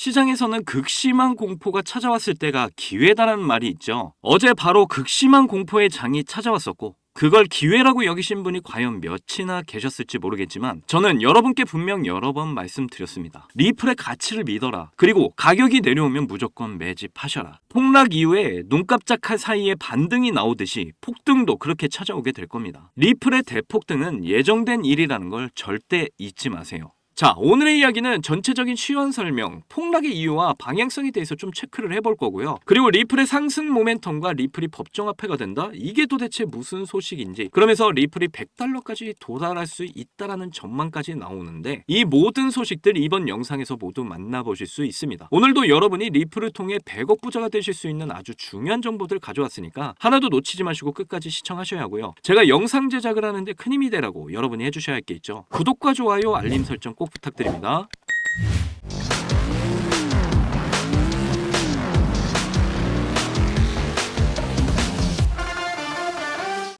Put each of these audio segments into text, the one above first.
시장에서는 극심한 공포가 찾아왔을 때가 기회다라는 말이 있죠. 어제 바로 극심한 공포의 장이 찾아왔었고 그걸 기회라고 여기신 분이 과연 몇이나 계셨을지 모르겠지만 저는 여러분께 분명 여러 번 말씀드렸습니다. 리플의 가치를 믿어라. 그리고 가격이 내려오면 무조건 매집하셔라. 폭락 이후에 눈 깜짝할 사이에 반등이 나오듯이 폭등도 그렇게 찾아오게 될 겁니다. 리플의 대폭등은 예정된 일이라는 걸 절대 잊지 마세요. 자, 오늘의 이야기는 전체적인 시황 설명, 폭락의 이유와 방향성에 대해서 좀 체크를 해볼 거고요. 그리고 리플의 상승 모멘텀과 리플이 법정화폐가 된다? 이게 도대체 무슨 소식인지, 그러면서 리플이 100달러까지 도달할 수 있다라는 전망까지 나오는데 이 모든 소식들 이번 영상에서 모두 만나보실 수 있습니다. 오늘도 여러분이 리플을 통해 100억 부자가 되실 수 있는 아주 중요한 정보들 가져왔으니까 하나도 놓치지 마시고 끝까지 시청하셔야 하고요. 제가 영상 제작을 하는데 큰 힘이 되라고 여러분이 해주셔야 할 게 있죠. 구독과 좋아요, 알림 설정 꼭 부탁드립니다.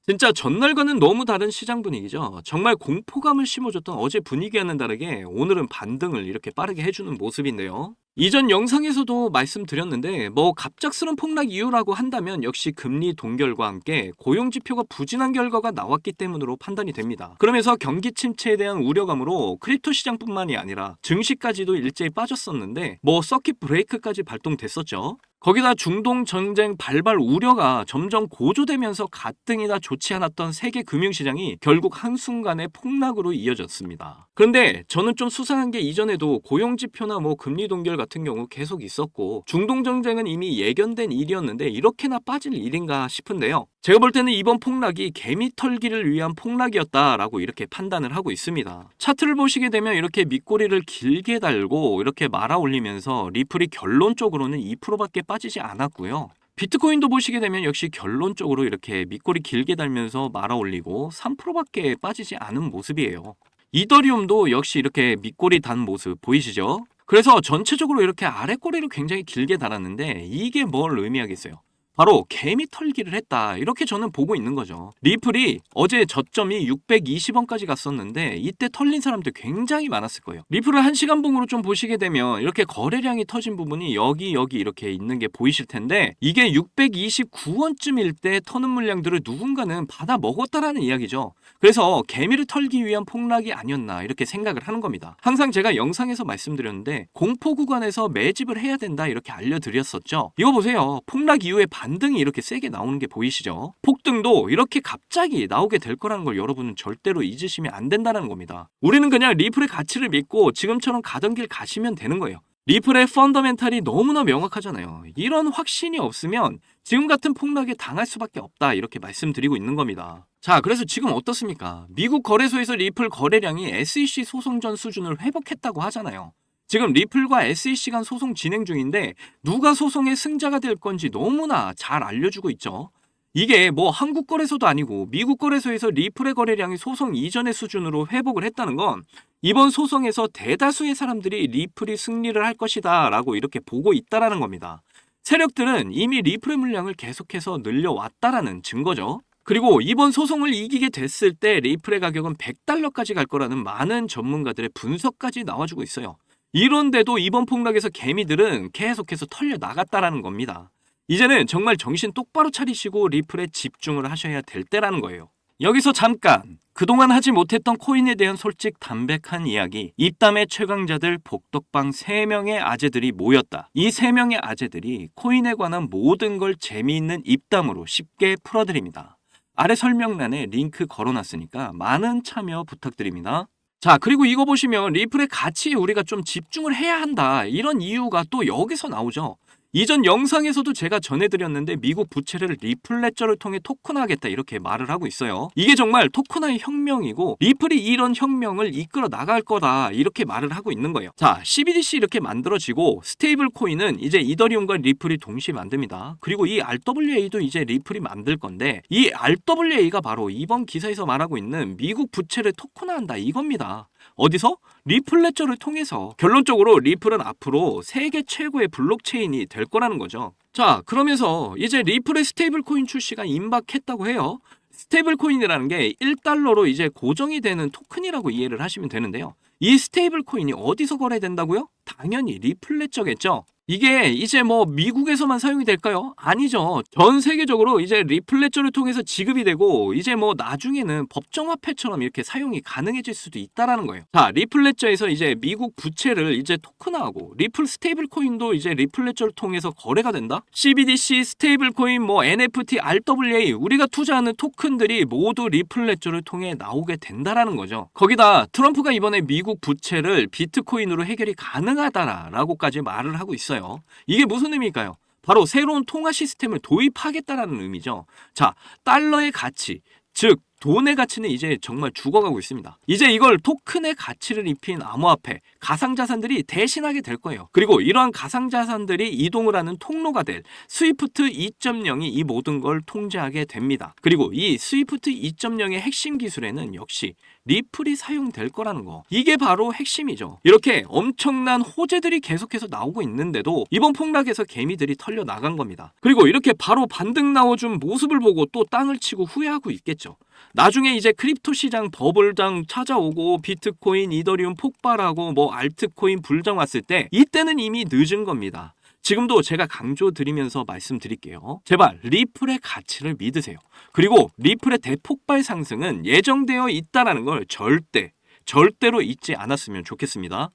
진짜 전날과는 너무 다른 시장 분위기죠. 정말 공포감을 심어줬던 어제 분위기와는 다르게 오늘은 반등을 이렇게 빠르게 해주는 모습인데요. 이전 영상에서도 말씀드렸는데 갑작스런 폭락 이유라고 한다면 역시 금리 동결과 함께 고용지표가 부진한 결과가 나왔기 때문으로 판단이 됩니다. 그러면서 경기 침체에 대한 우려감으로 크립토 시장뿐만이 아니라 증시까지도 일제히 빠졌었는데 서킷 브레이크까지 발동됐었죠. 거기다 중동 전쟁 발발 우려가 점점 고조되면서 가뜩이나 좋지 않았던 세계 금융시장이 결국 한순간에 폭락으로 이어졌습니다. 그런데 저는 좀 수상한 게 이전에도 고용지표나 금리 동결 같은 경우 계속 있었고 중동 전쟁은 이미 예견된 일이었는데 이렇게나 빠질 일인가 싶은데요. 제가 볼 때는 이번 폭락이 개미 털기를 위한 폭락이었다라고 이렇게 판단을 하고 있습니다. 차트를 보시게 되면 이렇게 밑꼬리를 길게 달고 이렇게 말아 올리면서 리플이 결론적으로는 2%밖에 빠지지 않았고요. 비트코인도 보시게 되면 역시 결론적으로 이렇게 밑꼬리 길게 달면서 말아 올리고 3%밖에 빠지지 않은 모습이에요. 이더리움도 역시 이렇게 밑꼬리 단 모습 보이시죠? 그래서 전체적으로 이렇게 아래꼬리를 굉장히 길게 달았는데 이게 뭘 의미하겠어요? 바로 개미 털기를 했다, 이렇게 저는 보고 있는 거죠. 리플이 어제 저점이 620원까지 갔었는데 이때 털린 사람들 굉장히 많았을 거예요. 리플을 1시간 봉으로 좀 보시게 되면 이렇게 거래량이 터진 부분이 여기 이렇게 있는 게 보이실 텐데 이게 629원쯤일 때 터는 물량들을 누군가는 받아 먹었다라는 이야기죠. 그래서 개미를 털기 위한 폭락이 아니었나 이렇게 생각을 하는 겁니다. 항상 제가 영상에서 말씀드렸는데 공포 구간에서 매집을 해야 된다 이렇게 알려드렸었죠. 이거 보세요. 폭락 이후에 반등이 이렇게 세게 나오는 게 보이시죠? 폭등도 이렇게 갑자기 나오게 될 거라는 걸 여러분은 절대로 잊으시면 안 된다는 겁니다. 우리는 그냥 리플의 가치를 믿고 지금처럼 가던 길 가시면 되는 거예요. 리플의 펀더멘탈이 너무나 명확하잖아요. 이런 확신이 없으면 지금 같은 폭락에 당할 수밖에 없다 이렇게 말씀드리고 있는 겁니다. 자, 그래서 지금 어떻습니까? 미국 거래소에서 리플 거래량이 SEC 소송 전 수준을 회복했다고 하잖아요. 지금 리플과 SEC 간 소송 진행 중인데 누가 소송의 승자가 될 건지 너무나 잘 알려주고 있죠. 이게 한국 거래소도 아니고 미국 거래소에서 리플의 거래량이 소송 이전의 수준으로 회복을 했다는 건 이번 소송에서 대다수의 사람들이 리플이 승리를 할 것이다 라고 이렇게 보고 있다라는 겁니다. 세력들은 이미 리플의 물량을 계속해서 늘려왔다라는 증거죠. 그리고 이번 소송을 이기게 됐을 때 리플의 가격은 100달러까지 갈 거라는 많은 전문가들의 분석까지 나와주고 있어요. 이런데도 이번 폭락에서 개미들은 계속해서 털려 나갔다라는 겁니다. 이제는 정말 정신 똑바로 차리시고 리플에 집중을 하셔야 될 때라는 거예요. 여기서 잠깐 그동안 하지 못했던 코인에 대한 솔직 담백한 이야기. 입담의 최강자들 복덕방 3명의 아재들이 모였다. 이 3명의 아재들이 코인에 관한 모든 걸 재미있는 입담으로 쉽게 풀어드립니다. 아래 설명란에 링크 걸어놨으니까 많은 참여 부탁드립니다. 자, 그리고 이거 보시면 리플의 가치에 우리가 좀 집중을 해야 한다, 이런 이유가 또 여기서 나오죠. 이전 영상에서도 제가 전해드렸는데 미국 부채를 리플레저를 통해 토큰화하겠다 이렇게 말을 하고 있어요. 이게 정말 토큰화의 혁명이고 리플이 이런 혁명을 이끌어 나갈 거다 이렇게 말을 하고 있는 거예요. 자, CBDC 이렇게 만들어지고 스테이블 코인은 이제 이더리움과 리플이 동시에 만듭니다. 그리고 이 RWA도 이제 리플이 만들 건데 이 RWA가 바로 이번 기사에서 말하고 있는 미국 부채를 토큰화한다 이겁니다. 어디서? 리플레저를 통해서. 결론적으로 리플은 앞으로 세계 최고의 블록체인이 될 거라는 거죠. 자, 그러면서 이제 리플의 스테이블 코인 출시가 임박했다고 해요. 스테이블 코인이라는 게 1달러로 이제 고정이 되는 토큰이라고 이해를 하시면 되는데요. 이 스테이블 코인이 어디서 거래된다고요? 당연히 리플레저겠죠. 이게 이제 뭐 미국에서만 사용이 될까요? 아니죠. 전 세계적으로 이제 리플레저를 통해서 지급이 되고 이제 뭐 나중에는 법정화폐처럼 이렇게 사용이 가능해질 수도 있다라는 거예요. 자, 리플레저에서 이제 미국 부채를 이제 토큰화하고 리플 스테이블 코인도 이제 리플레저를 통해서 거래가 된다? CBDC, 스테이블 코인, 뭐 NFT, RWA 우리가 투자하는 토큰들이 모두 리플레저를 통해 나오게 된다라는 거죠. 거기다 트럼프가 이번에 미국 부채를 비트코인으로 해결이 가능하다라고까지 말을 하고 있어요. 이게 무슨 의미일까요? 바로 새로운 통화 시스템을 도입하겠다라는 의미죠. 자, 달러의 가치, 즉 돈의 가치는 이제 정말 죽어가고 있습니다. 이제 이걸 토큰의 가치를 입힌 암호화폐, 가상자산들이 대신하게 될 거예요. 그리고 이러한 가상자산들이 이동을 하는 통로가 될 스위프트 2.0이 이 모든 걸 통제하게 됩니다. 그리고 이 스위프트 2.0의 핵심 기술에는 역시 리플이 사용될 거라는 거. 이게 바로 핵심이죠. 이렇게 엄청난 호재들이 계속해서 나오고 있는데도 이번 폭락에서 개미들이 털려 나간 겁니다. 그리고 이렇게 바로 반등 나와준 모습을 보고 또 땅을 치고 후회하고 있겠죠. 나중에 이제 크립토 시장 버블장 찾아오고 비트코인, 이더리움 폭발하고 뭐 알트코인 불장 왔을 때 이때는 이미 늦은 겁니다. 지금도 제가 강조드리면서 말씀드릴게요. 제발 리플의 가치를 믿으세요. 그리고 리플의 대폭발 상승은 예정되어 있다는 걸 절대로 잊지 않았으면 좋겠습니다.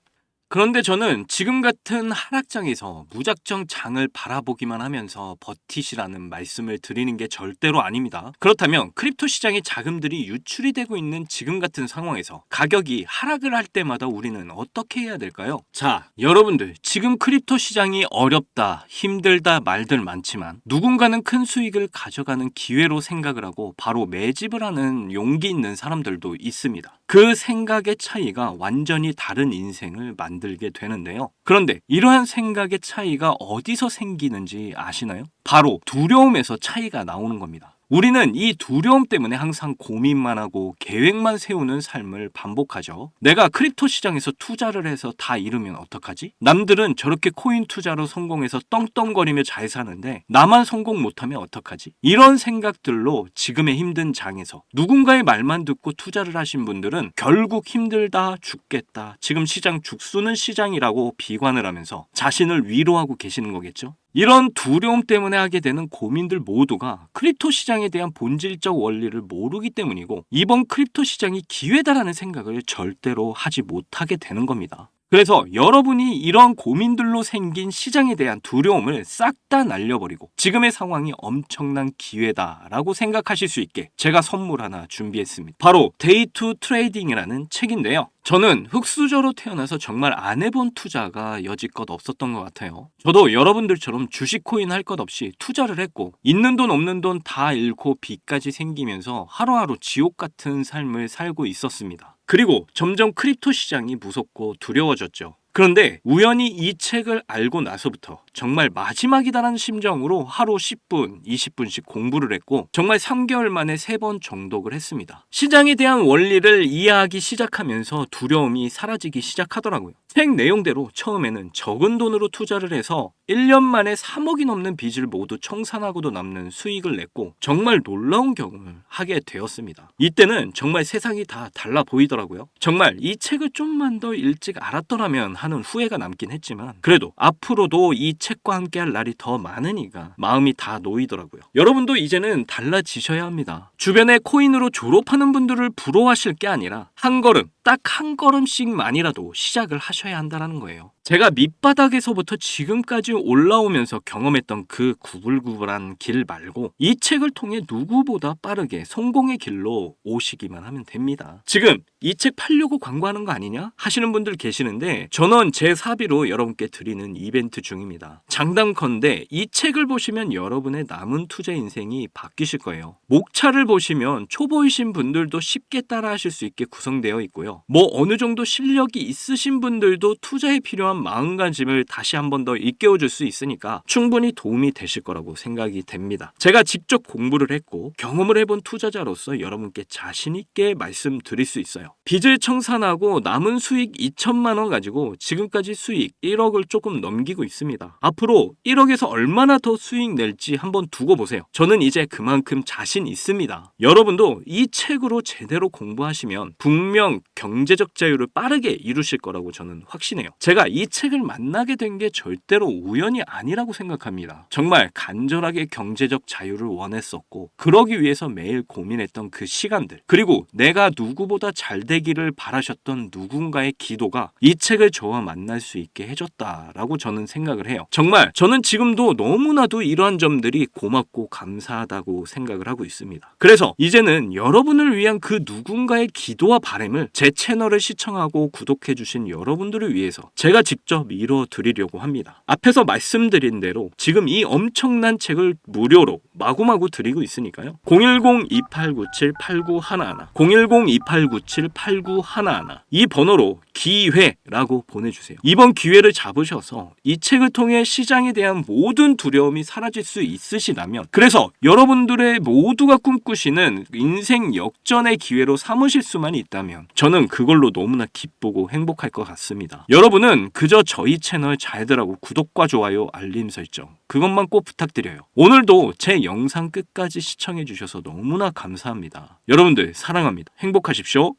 그런데 저는 지금 같은 하락장에서 무작정 장을 바라보기만 하면서 버티시라는 말씀을 드리는 게 절대로 아닙니다. 그렇다면 크립토 시장의 자금들이 유출이 되고 있는 지금 같은 상황에서 가격이 하락을 할 때마다 우리는 어떻게 해야 될까요? 자, 여러분들 지금 크립토 시장이 어렵다, 힘들다 말들 많지만 누군가는 큰 수익을 가져가는 기회로 생각을 하고 바로 매집을 하는 용기 있는 사람들도 있습니다. 그 생각의 차이가 완전히 다른 인생을 만들게 되는데요. 그런데 이러한 생각의 차이가 어디서 생기는지 아시나요? 바로 두려움에서 차이가 나오는 겁니다. 우리는 이 두려움 때문에 항상 고민만 하고 계획만 세우는 삶을 반복하죠. 내가 크립토 시장에서 투자를 해서 다 잃으면 어떡하지? 남들은 저렇게 코인 투자로 성공해서 떵떵거리며 잘 사는데 나만 성공 못하면 어떡하지? 이런 생각들로 지금의 힘든 장에서 누군가의 말만 듣고 투자를 하신 분들은 결국 힘들다, 죽겠다, 지금 시장 죽수는 시장이라고 비관을 하면서 자신을 위로하고 계시는 거겠죠? 이런 두려움 때문에 하게 되는 고민들 모두가 크립토 시장에 대한 본질적 원리를 모르기 때문이고 이번 크립토 시장이 기회다라는 생각을 절대로 하지 못하게 되는 겁니다. 그래서 여러분이 이런 고민들로 생긴 시장에 대한 두려움을 싹 다 날려버리고 지금의 상황이 엄청난 기회다라고 생각하실 수 있게 제가 선물 하나 준비했습니다. 바로 데이 투 트레이딩이라는 책인데요. 저는 흙수저로 태어나서 정말 안 해본 투자가 여지껏 없었던 것 같아요. 저도 여러분들처럼 주식 코인 할 것 없이 투자를 했고 있는 돈 없는 돈 다 잃고 빚까지 생기면서 하루하루 지옥 같은 삶을 살고 있었습니다. 그리고 점점 크립토 시장이 무섭고 두려워졌죠. 그런데 우연히 이 책을 알고 나서부터 정말 마지막이다라는 심정으로 하루 10분, 20분씩 공부를 했고 정말 3개월 만에 3번 정독을 했습니다. 시장에 대한 원리를 이해하기 시작하면서 두려움이 사라지기 시작하더라고요. 책 내용대로 처음에는 적은 돈으로 투자를 해서 1년 만에 3억이 넘는 빚을 모두 청산하고도 남는 수익을 냈고 정말 놀라운 경험을 하게 되었습니다. 이때는 정말 세상이 다 달라 보이더라고요. 정말 이 책을 좀만 더 일찍 알았더라면 하는 후회가 남긴 했지만 그래도 앞으로도 이 책과 함께 할 날이 더 많으니까 마음이 다 놓이더라고요. 여러분도 이제는 달라지셔야 합니다. 주변에 코인으로 졸업하는 분들을 부러워하실 게 아니라 한 걸음, 딱 한 걸음씩만이라도 시작을 하셔야 한다는 거예요. 제가 밑바닥에서부터 지금까지 올라오면서 경험했던 그 구불구불한 길 말고 이 책을 통해 누구보다 빠르게 성공의 길로 오시기만 하면 됩니다. 지금 이 책 팔려고 광고하는 거 아니냐? 하시는 분들 계시는데 저는 제 사비로 여러분께 드리는 이벤트 중입니다. 장담컨대 이 책을 보시면 여러분의 남은 투자 인생이 바뀌실 거예요. 목차를 보시면 초보이신 분들도 쉽게 따라 하실 수 있게 구성되어 구성되어 있고요. 뭐 어느 정도 실력이 있으신 분들도 투자에 필요한 마음가짐을 다시 한 번 더 일깨워줄 수 있으니까 충분히 도움이 되실 거라고 생각이 됩니다. 제가 직접 공부를 했고 경험을 해본 투자자로서 여러분께 자신 있게 말씀드릴 수 있어요. 빚을 청산하고 남은 수익 2천만 원 가지고 지금까지 수익 1억을 조금 넘기고 있습니다. 앞으로 1억에서 얼마나 더 수익 낼지 한번 두고 보세요. 저는 이제 그만큼 자신 있습니다. 여러분도 이 책으로 제대로 공부하시면 분명 경제적 자유를 빠르게 이루실 거라고 저는 확신해요. 제가 이 책을 만나게 된 게 절대로 우연이 아니라고 생각합니다. 정말 간절하게 경제적 자유를 원했었고 그러기 위해서 매일 고민했던 그 시간들, 그리고 내가 누구보다 잘 되기를 바라셨던 누군가의 기도가 이 책을 저와 만날 수 있게 해줬다라고 저는 생각을 해요. 정말 저는 지금도 너무나도 이러한 점들이 고맙고 감사하다고 생각을 하고 있습니다. 그래서 이제는 여러분을 위한 그 누군가의 기도와 바람을 제 채널을 시청하고 구독해주신 여러분들을 위해서 제가 직접 이뤄드리려고 합니다. 앞에서 말씀드린 대로 지금 이 엄청난 책을 무료로 마구마구 드리고 있으니까요. 010-2897-8911 010-2897-8911 이 번호로 기회라고 보내주세요. 이번 기회를 잡으셔서 이 책을 통해 시장에 대한 모든 두려움이 사라질 수 있으시다면, 그래서 여러분들의 모두가 꿈꾸시는 인생 역전의 기회로 삼으실 수만 있다면 저는 그걸로 너무나 기쁘고 행복할 것 같습니다. 여러분은 그저 저희 채널 잘들 하고 구독과 좋아요, 알림 설정 그것만 꼭 부탁드려요. 오늘도 제 영상 끝까지 시청해 주셔서 너무나 감사합니다. 여러분들 사랑합니다. 행복하십시오.